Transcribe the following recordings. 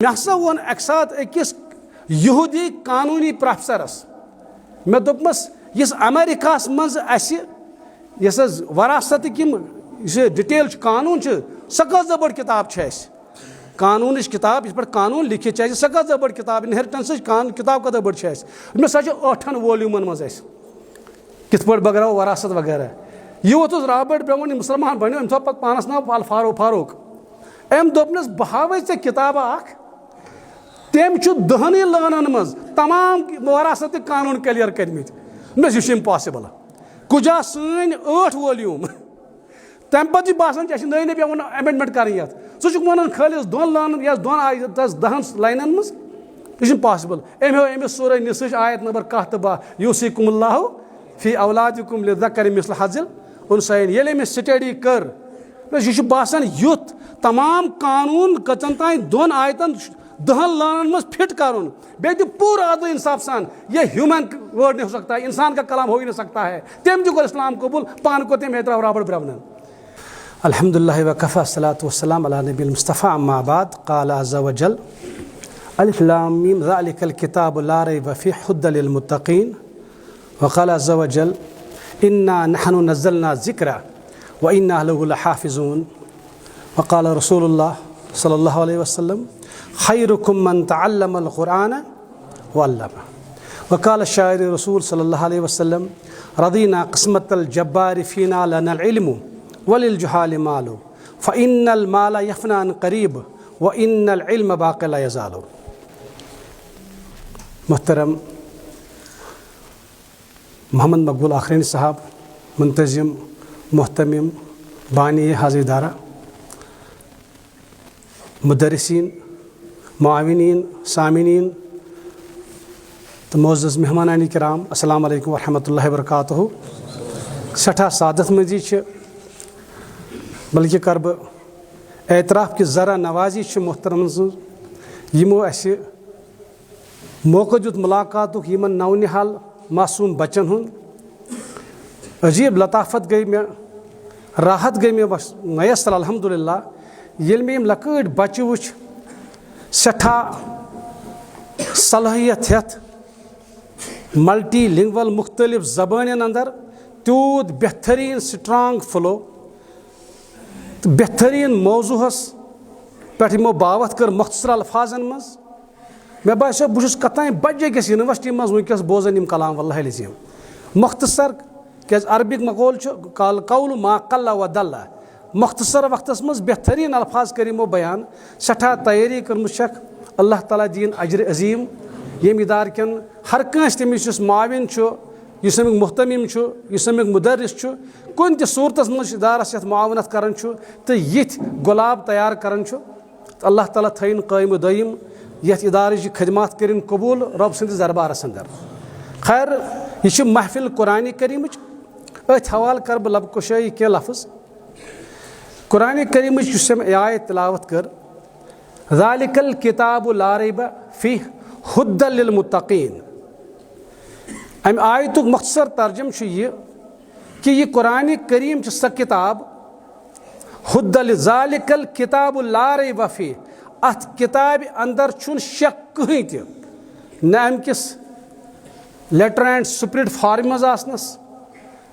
मे हसा वो अक सात अकिस यहूदी कानूनी प्रोफेसरस मे दोपमस यस अमेरिका मज यस वरासत किम डिटेल कानून सह कस बड़ किताब कानून किताब इस पे कानून लिखित सह कस बड़ किताब इनहेरिटेंस किताब कत बड़ मे सह 8 वॉल्यूमन मज कित पे बगराव वरासत वगैरह यह वोत रॉबर्ट ब्राउन मुसलमान बनो अम थो पानस नाव अल फारूक अम दोपनस बह हावे ऐ किताब तम 10 लानन मज तमाम वरासत कानून क्लियर कर्मित मे यह इम्पॉसिबल कुजा सन 8 वॉल्यूम तम पे बासान नई नई पे अमेंडमेंट कर सह वन खाली 2 लानन या 10 लाइन मज यह इम्पॉसिबल अमिस सूरह निसा आयत नंबर 10 तो 12 यूसिकुमुल्लाहु फी औलादिकुम लिज़्ज़करि मिस्ल हज़्ज़िल उनसयैन ये अमिस स्टडी कर यह बासान युथ तमाम कानून कचन तान 2 आयतन 10 लानन मज फिट कर बे पूरा अदल इंसाफ सान ये ह्यूमन वर्ड नहीं हो सकता है, इंसान का कलाम हो ही नहीं सकता है। तम जो इस्लाम कबूल पान को तम एतराफ रॉबर्ट ब्राउन अल्हम्दुलिल्लाह व कफ़ा सलातु वस्सलाम अला नबील मुस्तफ़ा अम्मा बाद क़ाल अज़्ज़ा व जल अलिफ लाम मीम ज़ालिकल किताबु ला रैब फ़ीहि हुद्दल लिल मुत्तक़ीन व क़ाल अज़्ज़ा व जल इन्ना नहनु नज़्ज़लना ज़िक्रा व इन्ना लहु लहाफ़िज़ून व क़ाल रसूलुल्लाह सल्लल्लाहु अलैहि वसल्लम खैरुकुम मन तअल्लमल क़ुरआन व अल्लमा व क़ाल शायर रसूल सल्लल्लाहु अलैहि वसल्लम रदीना क़िस्मतल जब्बारि फ़ीना लनल इल्मु वलिल जुहाल मालु फ़इन्नल माला यफ़ना क़रीब व इन्नल इल्म बाक़ि ला यज़ालु। मोहतरम मोहम्मद मकबूल आखरीन साहब, मुंतज़िम मोहतमिम बानी हाज़िदारा, मुदर्रिसीन, मुआविनीन, सामिनीन तो मोअज़्ज़ज़ मेहमानान किराम, अस्सलामु अलैकुम व रहमतुल्लाहि व बरकातुहू। सठा सादत मजी बल्कि कर बह एतराफ़ कि ज़रा नवाजी मोहतरम यमो असे मौका दुत मुलाकातुक यमन नौनिहाल मासूम बच्चन हुंद अजीब लताफत गई मे राहत गई मे मयसर अल्हम्दुलिल्लाह ये मे लकट बच्चे वुच सठा सलाहियत हेत मल्टी लिंगवल मुख्तलिफ ज़बान अंदर तूत बेहतरीन स्ट्रांग फ्लो तो बेहतरीन मौजूहस पे यमो बावत कर मुख्तसर अल्फाजन मज मे बासो बहुत कतान बजे किस यूनिवर्सिटी मज वनकस बोजन कलाम वल्लाहि लज़ीम मुख्तसर क्या अरबिक मकोल कौल मा कल्ला व दल्ला मुख्तसर वक्त मज बेहतरीन अल्फाज कर यमो बयान सठा तैयारी कर्मुक अल्लाह ताला दीन अजर अजीम यम इदार कन हर कंस तमिस माविन इस अमिक मुहतमिम इस अमिक मुदर्रिस कुन त सूरत मज इदारस यथ मुआवनत करन तो यिथ गुलाब तैयार करन अल्लाह ताला थैन कायम दायम यथ इदारच खदमात करिन कबूल रब सद दरबारस अंदर। खैर यह महफिल कुरान करीम अथ हवाल कर बह लब कुशाई के लफ्ज़ कुरान करीम आयत तिलावत कर ज़ालिकल किताबु ला रैब फ़ीहि हुद्दल लिल मुत्तक़ीन। अम आयतुक मख्तसर तर्जम यह कि यह कुरान करीम सह किताब हुद्दल ज़ालिकल किताबु ला रैब फ़ीहि अथ किताब अंदर छुन शक कहीं त न अमकिस लेटर एंड स्पिरिट फॉर्म मज आसनस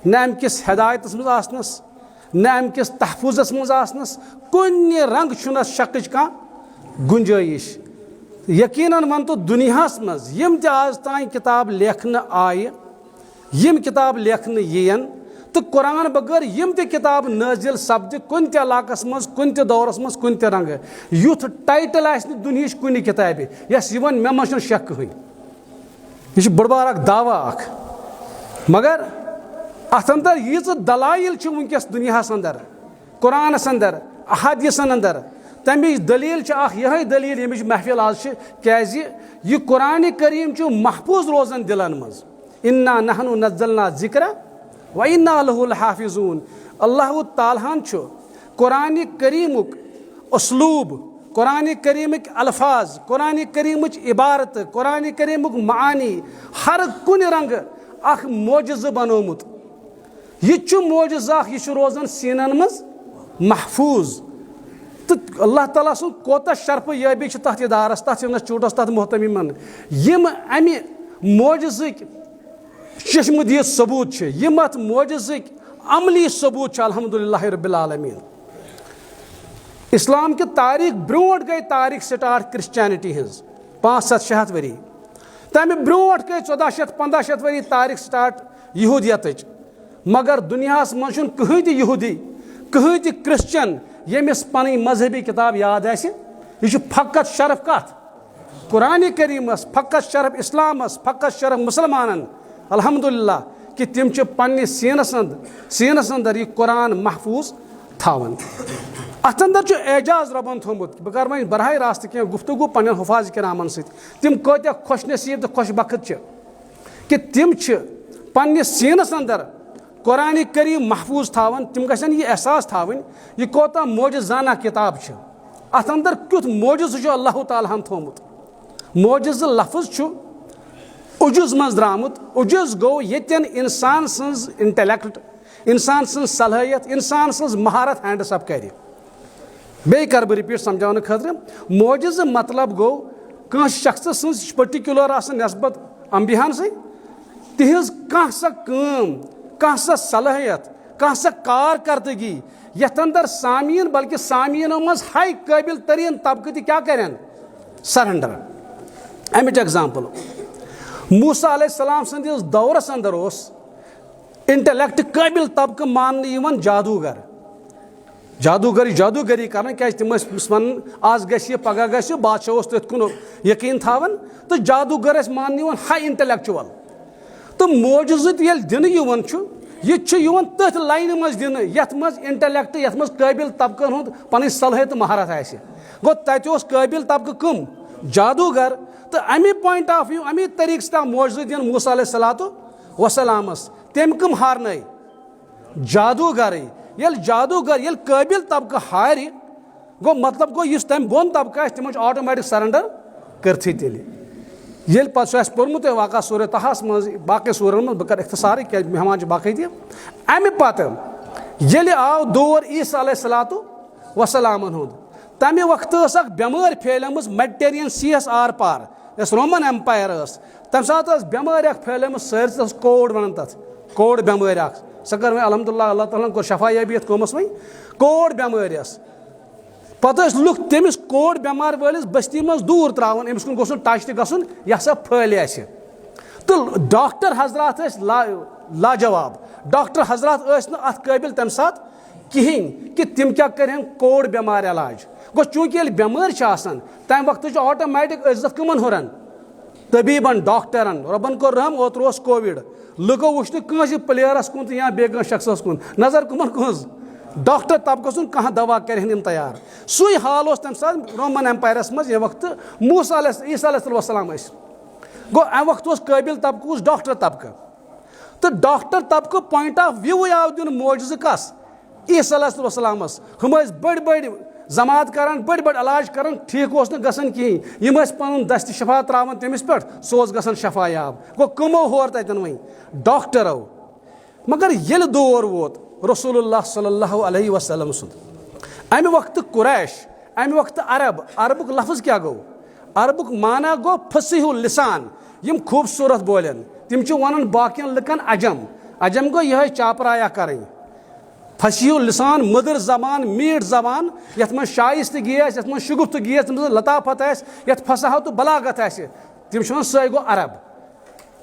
न अमकिस हिदायत मज आसनस न अमकिस तहफुज़स मज आसनस कुन रंग छुन शक कह गुंजाइश। यकीनन वन तो दुनियास मज यम त आज तान किताब लेखन आय यम किताब लेखन यन तो कुरान बगैर यम त किताब नाजिल सपद कुन त इलाकस मज कुन त दौरस मज कुन त रंग युथ टाइटल आस दुनिया कुन किताब यस मे मज शक कहीं यह बड़ बार दावा मगर अत अंदर यीज दलाइल वनकस दुनियास अंदर कुरानस अंदर अहादीसन अंदर तमिच दलील यह दलील यमिच महफिल आज क्या यह कुरान करीम महफूज रोजान दिलन मज इन्ना नहनु नज़्ज़लना ज़िक्रा व इन्ना लहु लहाफ़िज़ून। अल्लाह तालान कुरान करीमुक उसलूब कुरान करीमिक अल्फाज कुरान करीमिच इबारत कुरान करीमुक मानी हर कुन रंग अख मोजज़ बनोमुत यह मोजज़ यह रोजान सीनन मज महफूज तो अल्लाह ताला सुन कोता शर्फ यबी तथ इदारस तथ इंस्टीट्यूटस तथ मोहतमीमन यम अमि मोजज़िक चश्मदीद सबूत यम अत मोजज़िक अमली सबूत अल्हम्दुलिल्लाह रब्बिल आलमीन। इस्लाम की तारीख ब्रोट गई तारीख स्टार्ट क्रिश्चियनिटी हज 500-700 वरी तमें ब्रोट गई 1400-1500 वरी तारीख स्टार्ट यहूदियत मगर दुनिया मज कहीं ति यहूदी कहीं ति क्रिश्चियन यमिस पन मजहबी किताब याद यह फ़कत शरफ कत कुरान करीमस फ़कत शरफ इस्लामस फ़कत शरफ मुसलमानन अल्हम्दुलिल्लाह कि तिम पन्ने सीनस अंदर यह कुरान महफूज थावन अत अंदर एजाज रबन थोमुत बह कर वह बरह रास्त कह गुफ्तगू पन्न हुफाज करामन सम कत खुश नसीब तो खुश बखत कि तिम पन्ने सीनस अंदर कुरान करीम महफूज थावन तिम गसन यह एहसास थावन यह कोता मोजज़ाना किताब अत अंदर क्युत मोजज़ अल्लाह ताला थोमुत। मोजज़ लफ्ज़ उजुज मज द्रामुत उजुज गो यन इंसान सज इंटेलेक्ट इंसान सज सलाहियत इंसान सज महारत हैंडस अप कर बे कर बह रिपीट समझाने खतर मोजज़ मतलब गो कह शख्स सज पर्टिकुलर नस्बत अम्बियान से तिहज कह सा कम कह सा सलाहियत कह सा कारकर्दगी यथ अंदर सामीन बल्कि सामीनों मज हाई काबिल तरीन तबक़े क्या करें सरेंडर। अमिच एग्जाम्पल मूसा अलैहिस्सलाम संदिस दौरस अंदर इंटेलेक्ट काबिल तबक़ मान जादूगर जादूगरी कर क्या तम वन आज गह पगह गह बादशाह तथ कुन यकीन थावन तो जादूगर मान हाई इंटेलेक्चुअल तो मोजज़त ये दिन यह तथ लाइन मज दिन यथ मज इंटेलेक्ट यथ मज काबिल तबक़न हुंद पन सलाहियत महारत आसि गो तत काबिल तबक़ कम जादूगर तो अमी पॉइंट ऑफ व्यू अमी तरीक से मोजज़त दिन मूसा अलैहिस्सलातु वसलामस तम कम हारन जादूगर ये काबिल तबक़ हार गो मतलब गो इस तम बोन तबक़ तमो ऑटोमेटिक सरेंडर करथी तेल ये पे पोर्मुत वाक़ा सूरह तहास मज बाकी सूरन मज बह कर इख्तिसार क्या मेहमान बाकी तह अमि पत ये आव दौर ईसा अलैहिस्सलातु वसलामन हुंद तमें वक्त बेमार फैलम मेडिटेरियन सीयस आर पार रोमन एम्पायर तम सात बेमार फैलम सारे कोड वन तथ कोड बेमार सह कर अलहमदुलिल्लाह अल्लाह ताला कोर शफा याबी कौमस वही कोड बेमार पत लुक तमिस कोड बेमार वलिस बस्ती मज दूर त्रावन अमिस कुन गोस टच तह गसन यह सा फैल तो डॉक्टर हजरात लाजवाब डॉक्टर हजरात अत काबिल तम सात कहें कि तिम क्या करें कोड बेमार इलाज गो चूंकि बेमार तम वक्त ऑटोमेटिक इज्जत कमन हुरन तबीबन डॉक्टरन रबन को रहम ओतर कोविड लुको वुच प्लेयरस कुन या बे शख्स कुन नजर कुमन कुज डॉक्टर तबक़ सुन कहाँ दवा कर तैयार सुई हाल तम साथ रोमन एम्पायरस मज ये वक्त मूसा ईसा अलैहिस्सलाम गो अम वक्त काबिल तबक़ डॉक्टर तबक़ तो डॉक्टर तबक़ पॉइंट ऑफ व्यू आव दिन मोजज़ कस ईसा अलैहिस्सलामस हम बड़ बड़ जमात करान बड़ बड़ इलाज करान ठीक गसन कहें यम पन दस्त शफा त्रावन तमिस पे सो गसन शफा याब गो कमो होर तन वही डॉक्टरों मगर ये दौर वोत रसूलुल्लाह सल्लल्लाहु अलैहि वसल्लम सुंद अमि वक्त कुरैश अमि वक्त अरबुक लफ्ज़ क्या गो अरबुक माना गो फसीहुल लिसान यम खूबसूरत बोलन तिम वन बाकियन लुकन अजम गो यह चापराया करें फसीहुल लिसान मदर जबान मीठ जबान यथ मज शाइस्तगी यथ मज शुगुफ्तगी यथ मज लताफत यथ फसाहत तो बलागत तिम सह गो अरब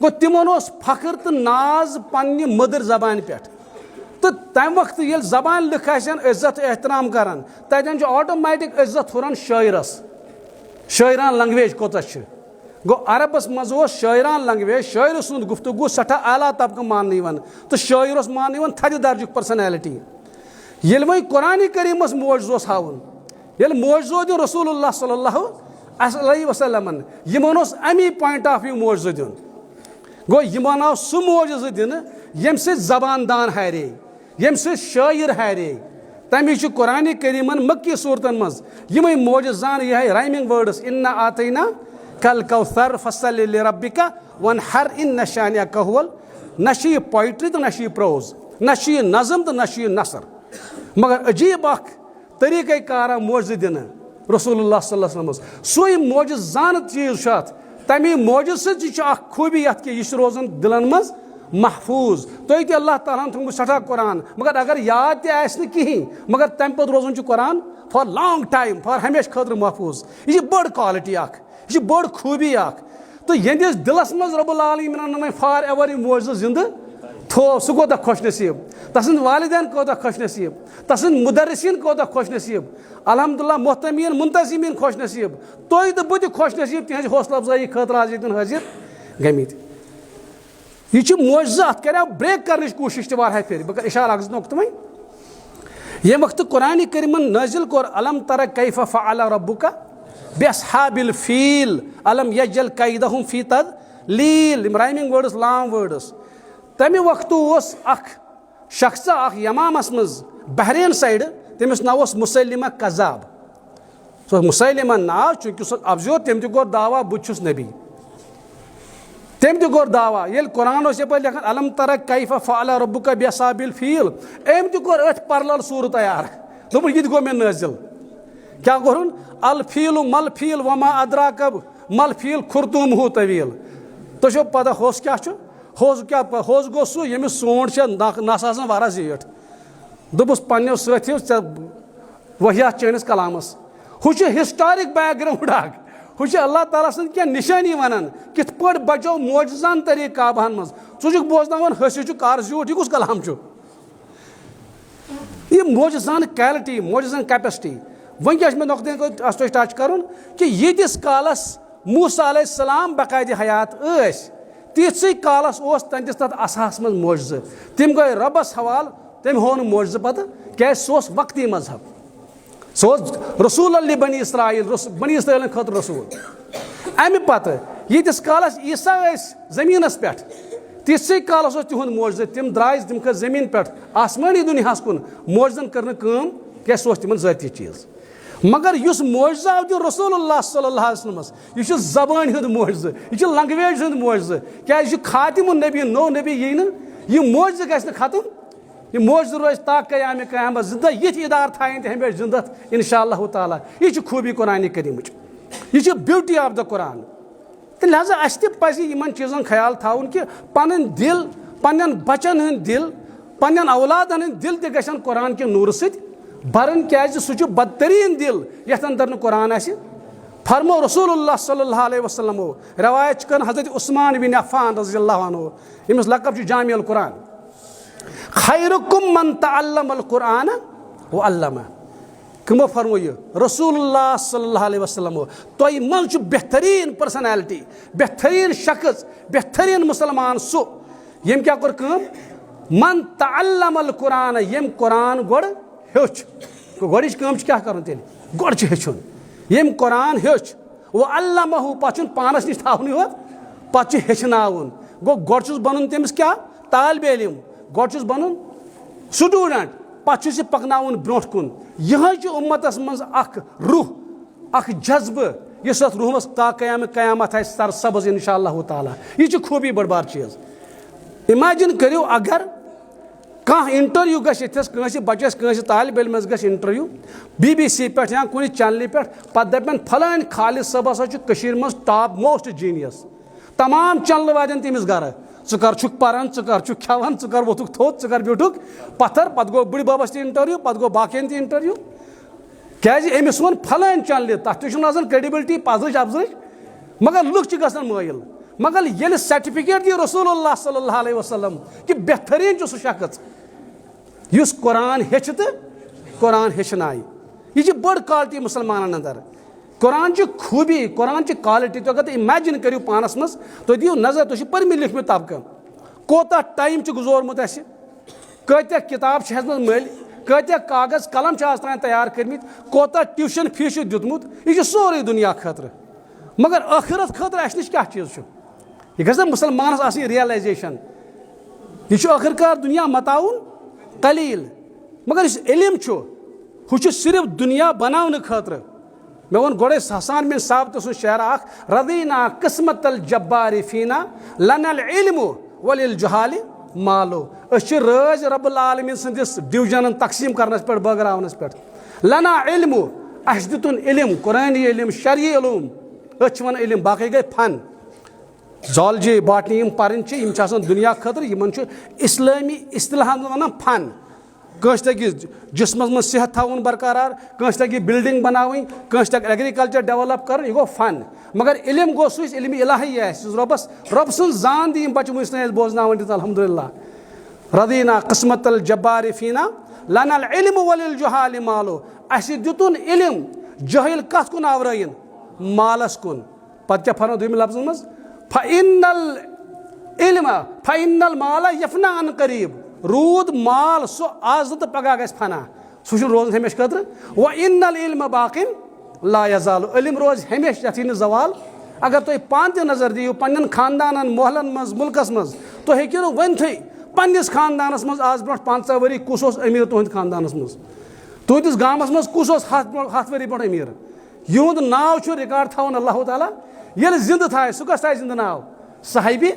गो तिमन फख्र तो नाज पन्ने मदर जबान पे तो तम वक्त ये जबान लिख इज्जत एहतराम करान तन ऑटोमेटिक इज्जत हुरन शायरान लैंग्वेज कोत गो अरबस मज शायरान लैंग्वेज शायर सुंद गुफ्तगू सठा आला तबक़ मान तो शायर मान थद दर्जुक पर्सनैलिटी ये वही कुरान करीमस मोजज़ हावन ये मोजज़ दिन रसूलुल्लाह सल्लल्लाहु अलैहि वसल्लम यमन अमी पॉइंट ऑफ व्यू मोजज़ दिन गो यमन आव सह मोजज़ दिन यम से जबान दान हारे यम से शायर हारे तमी कुरान करीमन मक्की सूरतन मज यम मोजज़ान यह राइमिंग वर्ड्स इन्ना आतैना कल कौसर फसल लिरब्बिका वनहर इन शानियका हुवल नशी पोइट्री तो नशी प्रोज नशी नज़म तो नशी नसर मगर अजीब तरीक़े कारा मोजज़ दिन रसूलुल्लाह सल्लल्लाहु अलैहि वसल्लम सोई मोजज़ जान चीज़ तमी मोजज़ सह खूबी कि यह रोजान दिलन मज महफूज तुम अल्लाह ताला थोम सठा कुरान मगर अगर याद तह कहें मगर तम पे रोजान Quran for long time for हमेशा खतर महफूज यह बड़ क्वालिटी यह बड़ खूबी तो यहंदिस दिलस मज रब्बुल आलमीन फॉर एवर यह मोजज़ जिंद थो सह कोता खुश नसीब तसंद वालिदैन कोता खुश नसीब तसंद मुदर्रिसीन कोता खुश नसीब अल्हम्दुलिल्लाह मोहतमीन मुंतज़िमीन खुश नसीब तुम तो बह खुश नसीब तिहज हौसला अफजाई खतर आज ये हाजिर गमित यह मोजज़ अत कर ब्रेक कर कोशिश तह फिर बह कर इशारा अख तुम ये वक्त कुरान करीमन नाजिल कोर अलम तर कैफ फ़अल रब्बुका बिअस्हाबिल फील अलम यजल कैदहुम फी तदलील राइमिंग वर्ड्स लॉन्ग वर्ड्स तमे वक्त अख शख्स यमामस मज बहरेन साइड तमिस नाव मुसैलिमा कज़ाब सो मुसैलिमा नाव चूंकि सह अफजोर तम तोर दावा बुछुस नबी तम तोर दावा ये कुरान ये लिखान अलम तर कैफ फ़अल रब्बुका बिअस्हाबिल फील अम तोर अथ परल सूर तैयार दोप यह गो मे नाजिल क्या कोरुन अल फील मल फील वमा अदराक मल फील खुरतुमहु तवील तो पता होस क्या होस गो सह यमिस सोंड नस आसान वारा जीठ दोपस पन्नो साथियों वहियात चैनिस कलामस हु हिस्टोरिक बैकग्राउंड हु अल्लाह ताला सं क्या निशानी वनान कित पट बचो मोजजान तरीक काबहन मज छु बोजनावन हसी कार झूठ यह कुछ कलाम यह मोजजान क्वालिटी मोजजान कैपेसिटी वन क्या मे नोकते टच कर कि यीतिस कालस मूसा अलैहिस्सलाम बाकायदे हयात तीस कालस तंदिस तथ असहास मज मोजज़ तम गए रबस हवाल तम हो मोजज़ पत क्या सह वक्ती मजहब सह रसूल अल बनी इसराइल खतर रसूल अमि पत यीतिस कालस ईसा जमीनस पे तीस कालस तिहुंद मोजज़ तम द्राय तम ख जमीन पे आसमानी दुनियास कुन मोजज़न कर क्या सह तिमन ज़ाती चीज़ मगर युस मोजज़ आव दियो रसूलुल्लाह सल्लल्लाहु अलैहि वसल्लम यह ज़बान हुंद मोजज़ यह लैंग्वेज हुंद मोजज़ क्या खातिमुन नबी नो नबी यह मोजज़ गछ खत्म यह मोजज़ रोज ता क़याम क़यामत जिंदा यिथ इदार थायन त हमेशा जिंदा इंशाअल्लाह ताला यह खूबी कुरान करीमच यह ब्यूटी ऑफ द कुरान तो लिहाजा अस पज़ यमन चीज़न ख्याल थाउन कि पन दिल पन्न बचन हंद दिल पन्न औलादन हंद दिल त गछन कुरान के नूर सत बरन क्या सह बदतरीन दिल यथ अंदर कुरान फरमो रसूलुल्लाह सल्लल्लाहु अलैहि वसल्लम रवायत कर हज़रत उस्मान बिन अफ़्फ़ान रज़ियल्लाहु अन्हु यमिस लक़ब जामिउल कुरान खैरुकुम मन तअल्लमल कुरान व अल्लमा कमो फरमो यह रसूलुल्लाह सल्लल्लाहु अलैहि वसल्लम तुम मज बेहतरीन पर्सनैलिटी बेहतरीन शख्स बेहतरीन मुसलमान सह यम क्या कर मन तअल्लमल कुरान यम कुरान गोड़ हेच गोच क्या कर गोड़ हेचुन यम कुरान हेच वो अल्लमहु पे पानस नश थावन योत पे हेचनावन गो गोच बन तमिस क्या तालिब इल्म गोच बन स्टूडेंट पे पकनावन ब्रो कुन यह उम्मतस मज रूह जज्ब इस रूह मस ता क़यामत सरसब्ज़ इंशाअल्लाह ताला यह खूबी बड़ बार चीज़ इमेजिन करो अगर कह इंटरव्यू गस बचस तालिब इल्मस गस इंटरव्यू BBC पे या कुछ चैनल पे दपन फलान खालिद सब हसा मज टॉप मोस्ट जीनियस तमाम चैनल वाजन तमिस गर कर पान कर खेवान कर वोथुक थोत कर ब्यूठुक पत्थर पे गो बुढ़ बाबस त इंटरव्यू पे गो बाकियन त इंटरव्यू क्या अमिस वो फलान चैनल तथ रोजान क्रेडिबिलिटी पजच अफजच मगर लुक गसान मायल मगर ये सर्टिफिकेट दी रसूलुल्लाह सल्लल्लाहु अलैहि वसल्लम कि बेहतरीन सह शख्स युस कुरान हेच तो कुरान हेचनाय यह बड़ क्वालिटी मुसलमान अंदर कुरान की खूबी कुरान की क्वालिटी तो अगर इमेजिन करो पानस मज तो दियो नजर तुम पर्मित लिखमित तबका कोता टाइम गुजोरमुत कत्या किताब मल कत्या कागज कलम आज तान तैयार कर्मित कोता ट्यूशन फीस दितमुत यह सोरे दुनिया खतर मगर आखिरत खतर अस नश क्या चीज़ यह गज मुसलमानस आसनी रियलाइजेशन यह आखिरकार दुनिया मताउन कलील मगर इस इल्म हु सिर्फ दुनिया बनाने खतर मे वो गोड़े हसान बिन साबत सु शेर रदीना किस्मत अल जब्बारि फीना लनल इल्मु वलिल जुहालि मालो राज रब्बुल आलमीन संदिस डिवीजन तकसीम करनस पे बगरावनस पे लना इल्म अस दितुन इल्म कुरानी इल्म शरई इल्म वन इल्म बाकी गए फन जॉलजी बॉटनी पर्न दुनिया खतर इस्लामी इस्तिलाह वन फन कंस तगी जिस्मस मज सेहत थवन बरकरार कंस तगी बिल्डिंग बनावी कंस तक एग्रीकल्चर डेवलप कर यह गो फन मगर इल्म गो सु इल्म इलाही रबस रब सुन जान दी बच वुन बोजना दित अल्हम्दुलिल्लाह रदीना किस्मत जब्बार फीना लनल इल्म वलिल जुहाल मालो अस दितुन इल्म जहिल कत कुन आवरयन मालस कुन पत क्या फरमाया दुम लफ्ज़ मज फइन्नल इल्म फइन्नल माल यफना अन करीब रूद माल सो आज तो पगह गस फना सह रोज हमेश खतर व इन्नल इल्म बाकिन ला यजाल इल्म रोज हमेश यथी जवाल अगर तुम पान त नजर दियो पन्न खानदान मोहलन मज मुल्कस मज तो हेकियो वन थी पन्निस खानदानस मज आज ब्रोट 500 वरी कुस अमीर तुहद खानदानस मज तुहदिस गामस मज कुस 7 वरी ब्रोट अमीर युद नाव रिकॉर्ड थवन अल्लाह ताला ये जिंद थाय सह कस थाय जिंद नाव साहिबी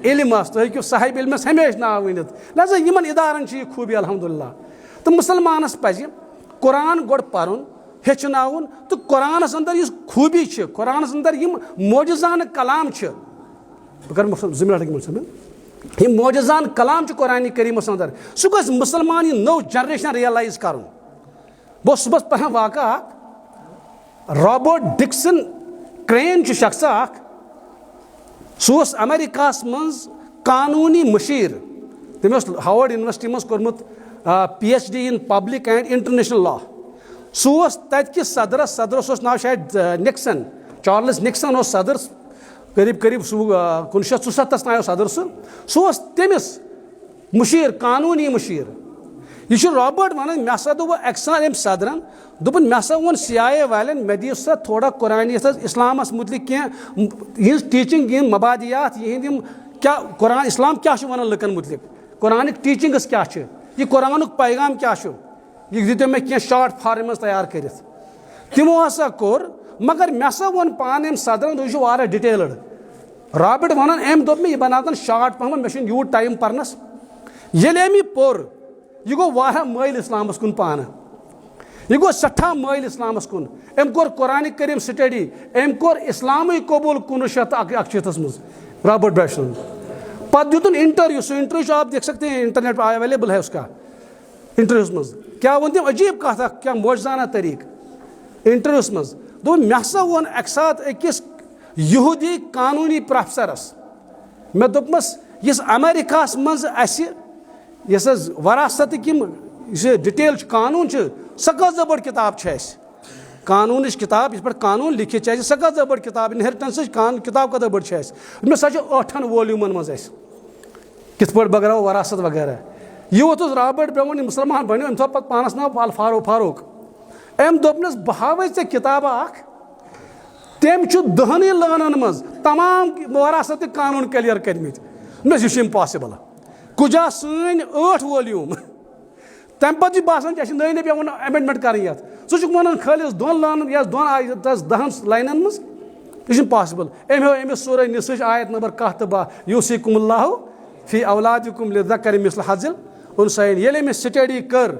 इल्म तो हेकियो साहिब इल्मस हमेश नाव वनित लिहाजा यमन इदारन यह खूबी अल्हम्दुलिल्लाह तो मुसलमानस पज कुरान गोड़ पर्न हेचनाउन तो कुरानस अंदर इस खूबी कुरानस अंदर यम मोजजान कलाम यम मोजजान कलाम कुरान करीमस अंदर सह गस मुसलमान यह नौ जनरेशन रियलाइज कर बह सुबह पढ़ान वाक़ा रॉबर्ट डिक्सन क्रेन शख्स सह अमेरिका मज कानूनी मशीर तम हार्वर्ड यूनिवर्सिटी मज कोर्मुत PhD in public and international law सह तत्किस सदरस नाव शायद निक्सन चार्ल्स निक्सन सदर करीब करीब 1974 आयो सदर सह तमिस मशीर कानूनी मशीर यह रॉबर्ट वन मे सा दोप अक सान सदरन दोपन मे सा वो CIA वालन मे दी सा थोड़ा कुरान इस्लामस मुतलिक क्या टीचिंग इन मबादियात यह क्या कुरान इस्लाम क्या वन लुकन मुतलिक कुरान टीचिंगस क्या यह कुरान पैगाम क्या यह दितो मे क्या शॉर्ट फॉर्म तैयार कर तमो हसा कोर मगर मे सा वो पान सदरन तुम वारा डिटेल्ड रॉबर्ट वन दोप मे यह बनातन शॉर्ट पहम मे यूत टाइम पर्नस ये अमी पोर यह गो वाह माइल इस्लामस कुन पान यह गो सठा माइल इस्लामस कुन अम कोर कुरान करीम स्टडी अम कोर इस्लाम कबूल 1961 मज रॉबर्ट बैशन पत दितुन इंटरव्यू सो इंटरव्यू आप देख सकते हैं इंटरनेट पर अवेलेबल है उसका इंटरव्यूस मज क्या वो तम अजीब कथा क्या मौजजाना तरीक इंटरव्यूस मज दो मे सा वो अक सात अकिस यहूदी कानूनी प्रोफेसरस मे दोपमस इस अमेरिका मज यस वरासत किम डिटेल कानून सह कस बड़ किताब कानून किताब इस पे कानून लिखित सह कस बड़ किताब इनहेरिटेंस किताब कत बड़ मे सा 8 वॉल्यूमन मज कित पे बगराव वरासत वगैरह यह वो रॉबर्ट ब्राउन मुसलमान बनो अम पे पानस नाव अल फारूक अम दोपनस बह हावे ऐ किताब तम 10 लानन मज तमाम वरासत कानून क्लियर कर्मित यह इम्पॉसिबल कुजा सन 8 वॉल्यूम तम पे बासान नई नई पे अमेंडमेंट कर सह वन खाली 2 लान या 10 लाइन मज यह इम्पॉसिबल अमिस सूरह निस आयत नंबर 1 तो 12 यूसिकुमुल्लाहु फी औलादिकुम लिज़्ज़करि मिस्ल हज़्ज़िल उनसयैन ये अमिस स्टडी कर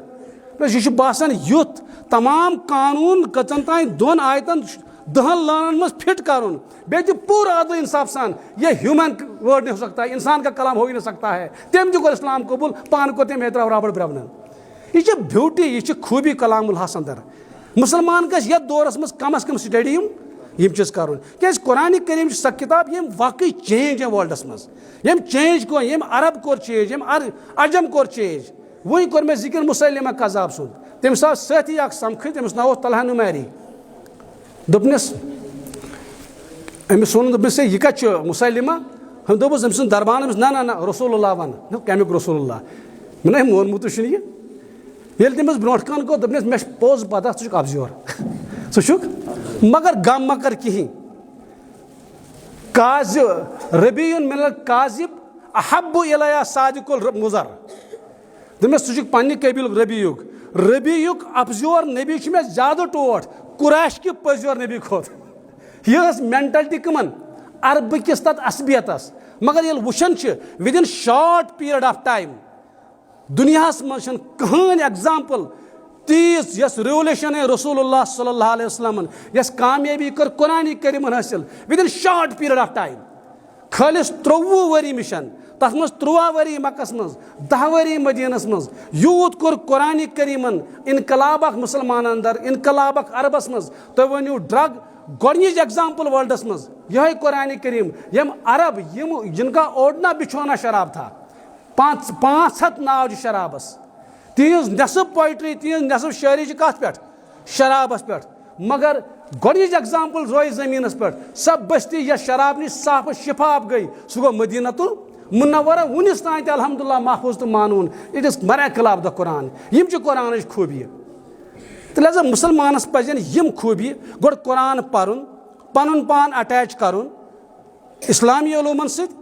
यह बासान युथ तमाम कानून कचन तान 2 आयतन 10 लानन मज फिट कर बे पूरा अदल इंसाफ सान ये ह्यूमन वर्ड नहीं हो सकता है इंसान का कलाम हो ही नहीं सकता है तम जो इस्लाम कबूल पान को तम एतरा रॉबर्ट ब्राउन यह ब्यूटी यह खूबी कलामुल हस अंदर मुसलमान गस ये दौरस मज कम अज कम स्टडी यम चीज कर क्या कुरान करीम सह किताब यम वाकई चेंज वर्ल्डस मज यम चेंज को यम अरब कोर चेंज यम अजम कोर चेंज वही कोर मे जिक्र मुसैलिमा कज़्ज़ाब सुन तम साथी समख तमिस नाव तलहा नुमैरी दोपनस अमिस वो दोपनस यह कत मुसैलिमा हम दोपस अम सुन दरबान अमिस ना ना ना रसूलुल्लाह वन कमिक रसूलुल्लाह मे मोनमुत ये तमिस ब्रोट कन गो दोपनस मे पोज पता सह अबजोर सह मगर गम मकर कहें काजिब रबीउन मिनल काजिब अहब्बु इलैया सादिकुल मुज़र दोपनस सह पन्ने कबील रबीयुक अबजोर नबी मे ज्यादा टोट कुरैश कि पजोर नबी खोत यह मेंटलिटी कमन अरब किस तथ असबियतस मगर ये वुचन within short period of time दुनिया मज कहीं एग्जाम्पल तीज यस रिवोल्यूशन रसूलुल्लाह सल्लल्लाहु अलैहि वसल्लम यस कामयाबी कर कुरान करीम हासिल within short period of time खालिस 23 वरी मिशन तथ मज 13 वरी मक्कस मज 10 वरी मदीनस मज यूत कोर कुरान करीम इनकलाब मुसलमान अंदर इनकलाब अरबस मज तो वनु ड्रग गोडनिच एग्जाम्पल वर्ल्डस मज यह कुरान करीम यम अरब यम जिनका ओढ़ना बिछोना शराब था 500 नाव शराबस तीज नसब पोइट्री तीज नसब शायरी कत पे शराबस पे मगर गोडनिच एग्जाम्पल रोय जमीनस पे सब बस्ती यह शराब नी साफ शिफाफ गई सह गो मदीनतुल मुनव्वरा वुनिस तान अल्हम्दुलिल्लाह महफूज तो मानून it is miracle of the Quran यम कुरान खूबी तो लिहाजा मुसलमानस पजन यम खूबी गोड कुरान परुन पनुन पान अटैच करुन इस्लामी उलूमन सत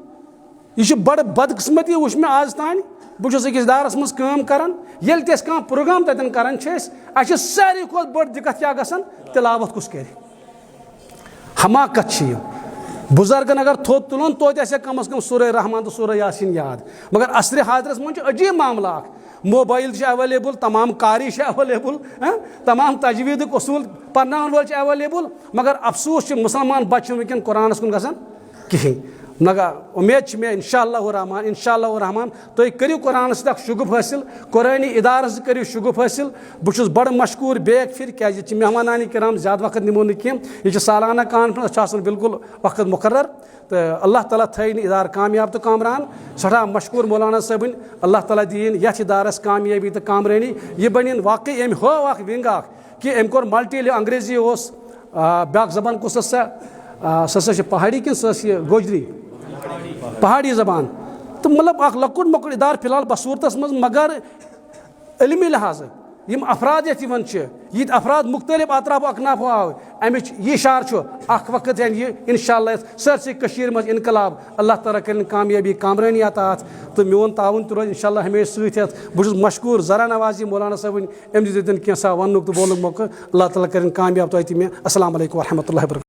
यह बड़ बदकिस्मती वुच मे आज तान बहुत अकिस इदारस मज काम करान ये कह प्रोग्राम ततन करान सारी खुद बड़ दिक्कत क्या गसान तिलावत कुस कर हमाकत बुजुर्गन अगर थोद तुलन तो कम अज कम सूरह रहमान तो सूरह यासीन याद मगर असर हाजरस मन अजीब मामला मोबाइल अवेलेबल तमाम कारी अवेलेबल तमाम तजवीद असूल पढ़न वोल अवेलेबल मगर अफसोस मुसलमान बच्चे वनकन कुरानस कुन गसान कहें मगर उम्मीद मे इंशाअल्लाह रहमान तुम करो कुरान सत शुगुफ हासिल कुरानी इदार करो शुगुफ हासिल बहुत बड़ मशकूर बेक फिर क्या मेहमानानी कराम ज़्यादा वक्त निमो यह सालाना कॉन्फ्रेंस बिल्कुल वक्त मुकर्रर तो अल्लाह ताला थन इदार कामयाब तो कामरान सठा मशकूर मौलाना सबन अल्लाह ताला दीन यथ इदारस कामयाबी तो कामरानी यह बन वाकई अम हो विंग कि अम कोर मल्टी अंग्रेजी ब्याक जबान कुछ सह पहाड़ी कि गोजरी पहाड़ी जबान तो मतलब लकुट मकुट इदार फिलहाल बसूरतस मज मगर इल्मी लिहाज यम अफराद ये अफराद मुख्तलिफ अतराफ अकनाफ आव अमिच यह शार वक्त इंशाअल्लाह सरसे कशीर मज इनकलाब अल्लाह ताला कर कामयाबी कामरानी आता तो मोन ताउन तो रोज इंशाअल्लाह हमेशा सत बहुत मशकूर जरा नवाजी मौलाना साहब अम दिन कैसा वन तो बोल मौका अल्लाह ताला कर कामयाब तो मे अस्सलाम वालेकुम व रहमतुल्लाहि व बरकातहू।